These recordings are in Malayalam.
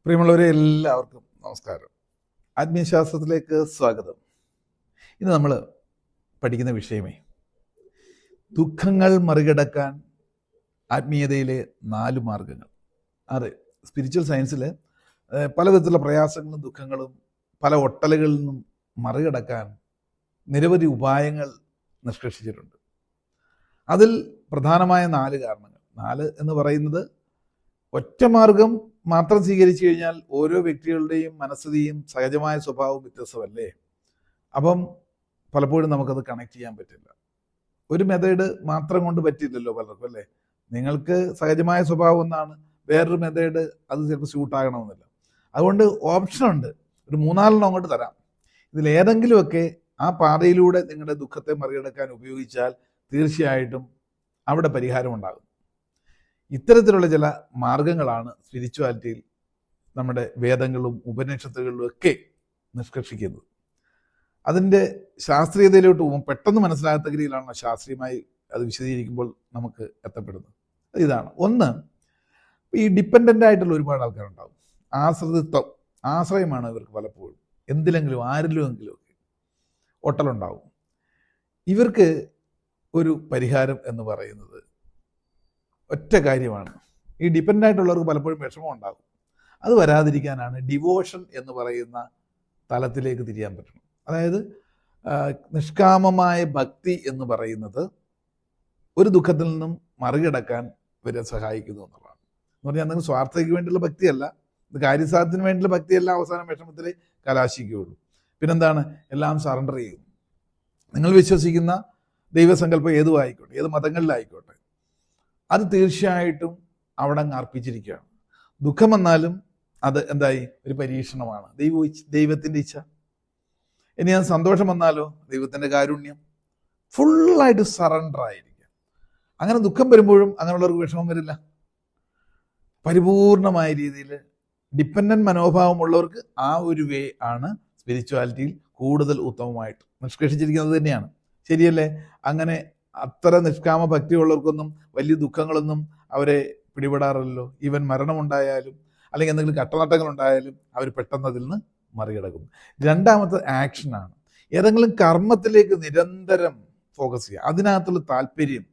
പ്രിയമുള്ളവരെ എല്ലാവർക്കും നമസ്കാരം. ആത്മീയശാസ്ത്രത്തിലേക്ക് സ്വാഗതം. ഇന്ന് നമ്മൾ പഠിക്കുന്ന വിഷയമേ ദുഃഖങ്ങൾ മറികടക്കാൻ ആത്മീയതയിലെ 4 മാർഗങ്ങൾ. അതെ, സ്പിരിച്വൽ സയൻസിൽ പലവിധത്തിലുള്ള പ്രയാസങ്ങളും ദുഃഖങ്ങളും പല ഒട്ടലുകളിൽ നിന്നും മറികടക്കാൻ നിരവധി ഉപായങ്ങൾ നിഷ്കർഷിച്ചിട്ടുണ്ട്. അതിൽ പ്രധാനമായ 4 കാരണങ്ങൾ. 4 എന്ന് പറയുന്നത് ഒറ്റ മാർഗം മാത്രം സ്വീകരിച്ചു കഴിഞ്ഞാൽ ഓരോ വ്യക്തികളുടെയും മനസ്ഥിതിയും സഹജമായ സ്വഭാവവും വ്യത്യസ്തമല്ലേ. അപ്പം പലപ്പോഴും നമുക്കത് കണക്ട് ചെയ്യാൻ പറ്റില്ല. ഒരു മെത്തേഡ് മാത്രം കൊണ്ട് പറ്റില്ലല്ലോ പലർക്കും, അല്ലേ? നിങ്ങൾക്ക് സഹജമായ സ്വഭാവം ഒന്നാണ്, വേറൊരു മെത്തേഡ് അത് ചിലപ്പോൾ സ്യൂട്ടാകണമെന്നില്ല. അതുകൊണ്ട് ഓപ്ഷനുണ്ട്, ഒരു 3-4 അങ്ങോട്ട് തരാം. ഇതിലേതെങ്കിലുമൊക്കെ ആ പാതയിലൂടെ നിങ്ങളുടെ ദുഃഖത്തെ മറികടക്കാൻ ഉപയോഗിച്ചാൽ തീർച്ചയായിട്ടും അവിടെ പരിഹാരം ഉണ്ടാകും. ഇത്തരത്തിലുള്ള ചില മാർഗങ്ങളാണ് സ്പിരിച്വാലിറ്റിയിൽ നമ്മുടെ വേദങ്ങളും ഉപനിഷത്തുകളിലും ഒക്കെ നിഷ്കർഷിക്കുന്നത്. അതിൻ്റെ ശാസ്ത്രീയതയിലോട്ട് പോകും പെട്ടെന്ന് മനസ്സിലാകാത്ത രീതിയിലാണ് ശാസ്ത്രീയമായി അത് വിശദീകരിക്കുമ്പോൾ നമുക്ക് എത്തപ്പെടുന്നത്. ഇതാണ് ഒന്ന്. ഈ ഡിപ്പെൻഡൻ്റ് ആയിട്ടുള്ള ഒരുപാട് ആൾക്കാരുണ്ടാവും. ആശ്രിതത്വം, ആശ്രയമാണ് ഇവർക്ക് പലപ്പോഴും എന്തിലെങ്കിലും ആരിലുമെങ്കിലും ഒക്കെ ഒട്ടലുണ്ടാവും. ഇവർക്ക് ഒരു പരിഹാരം എന്ന് പറയുന്നത് ഒറ്റ കാര്യമാണ്. ഈ ഡിപ്പെൻഡ് ആയിട്ടുള്ളവർക്ക് പലപ്പോഴും വിഷമം ഉണ്ടാകും. അത് വരാതിരിക്കാനാണ് ഡിവോഷൻ എന്ന് പറയുന്ന തലത്തിലേക്ക് തിരിയാൻ പറ്റണം. അതായത് നിഷ്കാമമായ ഭക്തി എന്ന് പറയുന്നത് ഒരു ദുഃഖത്തിൽ നിന്നും മറികടക്കാൻ ഇവരെ സഹായിക്കുന്നു എന്നുള്ളതാണ്. എന്ന് പറഞ്ഞാൽ നിങ്ങൾ സ്വാർത്ഥതയ്ക്ക് വേണ്ടിയുള്ള ഭക്തിയല്ല, ഇത് കാര്യസാധ്യത്തിന് വേണ്ടിയുള്ള ഭക്തിയല്ല. അവസാനം വിഷമത്തിൽ കലാശിക്കുകയുള്ളൂ. പിന്നെന്താണ്? എല്ലാം സറണ്ടർ ചെയ്യും. നിങ്ങൾ വിശ്വസിക്കുന്ന ദൈവസങ്കല്പം ഏതും ആയിക്കോട്ടെ, ഏത് മതങ്ങളിലായിക്കോട്ടെ, അത് തീർച്ചയായിട്ടും അവിടെ അങ്ങ് അർപ്പിച്ചിരിക്കുകയാണ്. ദുഃഖം വന്നാലും അത് എന്തായി? ഒരു പരീക്ഷണമാണ്, ദൈവത്തിൻ്റെ ഇച്ഛ. ഇനി അത് സന്തോഷം വന്നാലോ ദൈവത്തിൻ്റെ കാരുണ്യം. ഫുള്ളായിട്ട് സറണ്ടർ ആയിരിക്കുക. അങ്ങനെ ദുഃഖം വരുമ്പോഴും അങ്ങനെയുള്ളവർക്ക് വിഷമം വരില്ല. പരിപൂർണമായ രീതിയിൽ ഡിപ്പെൻഡൻ്റ് മനോഭാവമുള്ളവർക്ക് ആ ഒരു വേ ആണ് സ്പിരിച്വാലിറ്റിയിൽ കൂടുതൽ ഉത്തമമായിട്ട് നിഷ്കർഷിച്ചിരിക്കുന്നത് തന്നെയാണ്. ശരിയല്ലേ? അങ്ങനെ അത്ര നിഷ്കാമ ഭക്തിയുള്ളവർക്കൊന്നും വലിയ ദുഃഖങ്ങളൊന്നും അവരെ പിടിപെടാറില്ലല്ലോ. ഈവൻ മരണമുണ്ടായാലും അല്ലെങ്കിൽ എന്തെങ്കിലും കട്ടനട്ടങ്ങളുണ്ടായാലും അവർ പെട്ടെന്ന് അതിൽ നിന്ന് മറികടക്കും. രണ്ടാമത്തെ ആക്ഷനാണ്. ഏതെങ്കിലും കർമ്മത്തിലേക്ക് നിരന്തരം ഫോക്കസ് ചെയ്യുക, അതിനകത്തുള്ള താല്പര്യം.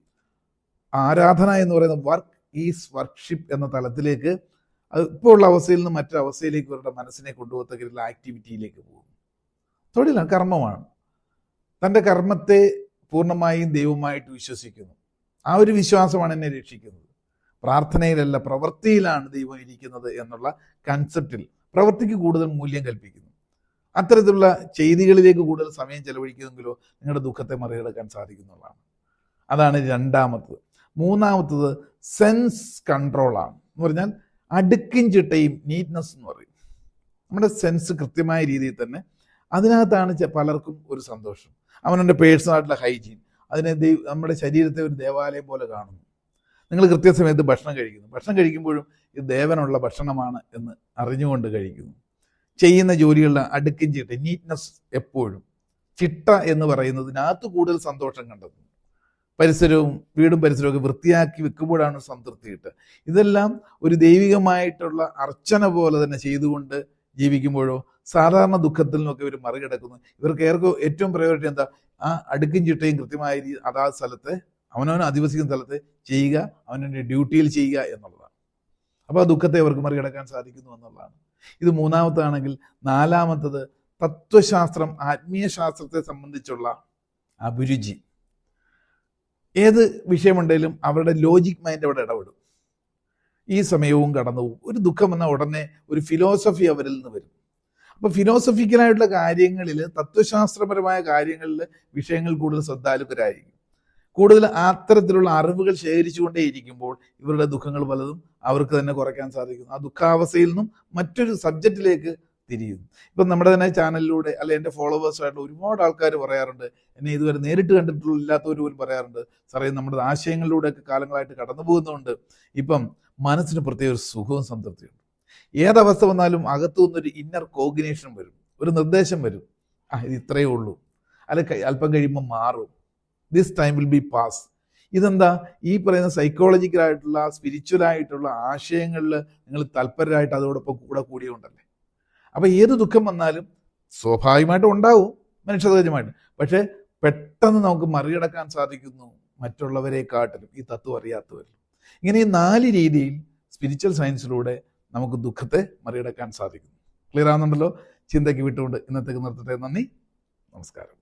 ആരാധന എന്ന് പറയുന്ന വർക്ക് ഈസ് വർക്ക്ഷിപ്പ് എന്ന തലത്തിലേക്ക് ഇപ്പോൾ ഉള്ള അവസ്ഥയിൽ നിന്ന് മറ്റൊരവസ്ഥയിലേക്ക് ഇവരുടെ മനസ്സിനെ കൊണ്ടുപോകത്തക്ക ആക്ടിവിറ്റിയിലേക്ക് പോകും. തൊഴിലാണ്, കർമ്മമാണ്. തൻ്റെ കർമ്മത്തെ പൂർണ്ണമായും ദൈവമായിട്ട് വിശ്വസിക്കുന്നു. ആ ഒരു വിശ്വാസമാണ് എന്നെ രക്ഷിക്കുന്നത്. പ്രാർത്ഥനയിലല്ല, പ്രവൃത്തിയിലാണ് ദൈവം ഇരിക്കുന്നത് എന്നുള്ള കൺസെപ്റ്റിൽ പ്രവൃത്തിക്ക് കൂടുതൽ മൂല്യം കൽപ്പിക്കുന്നു. അത്തരത്തിലുള്ള ചെയ്തികളിലേക്ക് കൂടുതൽ സമയം ചെലവഴിക്കുമെങ്കിലോ നിങ്ങളുടെ ദുഃഖത്തെ മറികടക്കാൻ സാധിക്കുന്നതാണ്. അതാണ് രണ്ടാമത്തത്. മൂന്നാമത്തത് സെൻസ് കൺട്രോളാണ്. എന്ന് പറഞ്ഞാൽ അടുക്കും ചിട്ടയും നീറ്റ്നെസ് എന്ന് പറയും. നമ്മുടെ സെൻസ് കൃത്യമായ രീതിയിൽ തന്നെ, അതിനകത്താണ് പലർക്കും ഒരു സന്തോഷം. അവനവൻ്റെ പേഴ്സണായിട്ടുള്ള ഹൈജീൻ, അതിനെ നമ്മുടെ ശരീരത്തെ ഒരു ദേവാലയം പോലെ കാണുന്നു. നിങ്ങൾ കൃത്യസമയത്ത് ഭക്ഷണം കഴിക്കുന്നു. ഭക്ഷണം കഴിക്കുമ്പോഴും ഇത് ദേവനുള്ള ഭക്ഷണമാണ് എന്ന് അറിഞ്ഞുകൊണ്ട് കഴിക്കുന്നു. ചെയ്യുന്ന ജോലികളുടെ അടുക്കും ചിട്ട, നീറ്റ്നെസ് എപ്പോഴും. ചിട്ട എന്ന് പറയുന്നതിനകത്ത് കൂടുതൽ സന്തോഷം കണ്ടെത്തുന്നു. പരിസരവും വീടും പരിസരവും ഒക്കെ വൃത്തിയാക്കി വെക്കുമ്പോഴാണ് സംതൃപ്തി കിട്ടുക. ഇതെല്ലാം ഒരു ദൈവികമായിട്ടുള്ള അർച്ചന പോലെ തന്നെ ചെയ്തുകൊണ്ട് ജീവിക്കുമ്പോഴോ സാധാരണ ദുഃഖത്തിൽ നിന്നൊക്കെ ഇവർ മറികടക്കുന്നു. ഇവർക്ക് ഏറ്റവും പ്രയോറിറ്റി എന്താ? ആ അടുക്കും ചിട്ടയും കൃത്യമായ രീതി അതാത് സ്ഥലത്ത് അവനവൻ അധിവസിക്കുന്ന സ്ഥലത്ത് ചെയ്യുക, അവനവൻ്റെ ഡ്യൂട്ടിയിൽ ചെയ്യുക എന്നുള്ളതാണ്. അപ്പോൾ ആ ദുഃഖത്തെ അവർക്ക് മറികടക്കാൻ സാധിക്കുന്നു എന്നുള്ളതാണ്. ഇത് മൂന്നാമത്താണെങ്കിൽ, നാലാമത്തത് തത്വശാസ്ത്രം, ആത്മീയ ശാസ്ത്രത്തെ സംബന്ധിച്ചുള്ള അഭിരുചി. ഏത് വിഷയമുണ്ടെങ്കിലും അവരുടെ ലോജിക് മൈൻഡ് അവിടെ ഇടപെടും. ഈ സമയവും കടന്നു പോകും. ഒരു ദുഃഖം വന്ന ഉടനെ ഒരു ഫിലോസഫി അവരിൽ നിന്ന് വരും. അപ്പോൾ ഫിലോസഫിക്കലായിട്ടുള്ള കാര്യങ്ങളിൽ, തത്വശാസ്ത്രപരമായ കാര്യങ്ങളിൽ വിഷയങ്ങൾ കൂടുതൽ ശ്രദ്ധാലുക്കരായിരിക്കും. കൂടുതൽ അത്തരത്തിലുള്ള അറിവുകൾ ശേഖരിച്ചുകൊണ്ടേ ഇരിക്കുമ്പോൾ ഇവരുടെ ദുഃഖങ്ങൾ പലതും അവർക്ക് തന്നെ കുറയ്ക്കാൻ സാധിക്കും. ആ ദുഃഖാവസ്ഥയിൽ നിന്നും മറ്റൊരു സബ്ജക്റ്റിലേക്ക് തിരിയുന്നു. ഇപ്പം നമ്മുടെ തന്നെ ചാനലിലൂടെ അല്ലെ എൻ്റെ ഫോളോവേഴ്സായിട്ടുള്ള ഒരുപാട് ആൾക്കാർ പറയാറുണ്ട്, എന്നെ ഇതുവരെ നേരിട്ട് കണ്ടിട്ടില്ലാത്തവർ പോലും പറയാറുണ്ട്, സാറേ നമ്മുടെ ആശയങ്ങളിലൂടെയൊക്കെ കാലങ്ങളായിട്ട് കടന്നു പോകുന്നതുകൊണ്ട് ഇപ്പം മനസ്സിന് പ്രത്യേക ഒരു സുഖവും സംതൃപ്തിയുണ്ട്. ഏതവസ്ഥ വന്നാലും അകത്തു നിന്നൊരു ഇന്നർ കോഗ്നിഷൻ വരും, ഒരു നിർദ്ദേശം വരും. ഇത് ഇത്രയേ ഉള്ളൂ, അല്ലെ അല്പം കഴിയുമ്പോൾ മാറും, this time will be pass. ഇതെന്താ? ഈ പറയുന്ന സൈക്കോളജിക്കലായിട്ടുള്ള സ്പിരിച്വലായിട്ടുള്ള ആശയങ്ങളിൽ നിങ്ങൾ തൽപരരായിട്ട് അതോടൊപ്പം കൂടിയുണ്ടല്ലേ. അപ്പോൾ ഏത് ദുഃഖം വന്നാലും സ്വാഭാവികമായിട്ടും ഉണ്ടാവും, മനുഷ്യസഹജമായിട്ട്. പക്ഷേ പെട്ടെന്ന് നമുക്ക് മറികടക്കാൻ സാധിക്കുന്നു മറ്റുള്ളവരെക്കാട്ടിലും ഈ തത്വം അറിയാത്തവരിൽ. ഇങ്ങനെ ഈ 4 രീതിയിൽ സ്പിരിച്വൽ സയൻസിലൂടെ നമുക്ക് ദുഃഖത്തെ മറികടക്കാൻ സാധിക്കുന്നു. ക്ലിയർ ആവുന്നുണ്ടല്ലോ? ചിന്തയ്ക്ക് വിട്ടുകൊണ്ട് ഇന്നത്തേക്ക് നിർത്തട്ടെ. നന്ദി, നമസ്കാരം.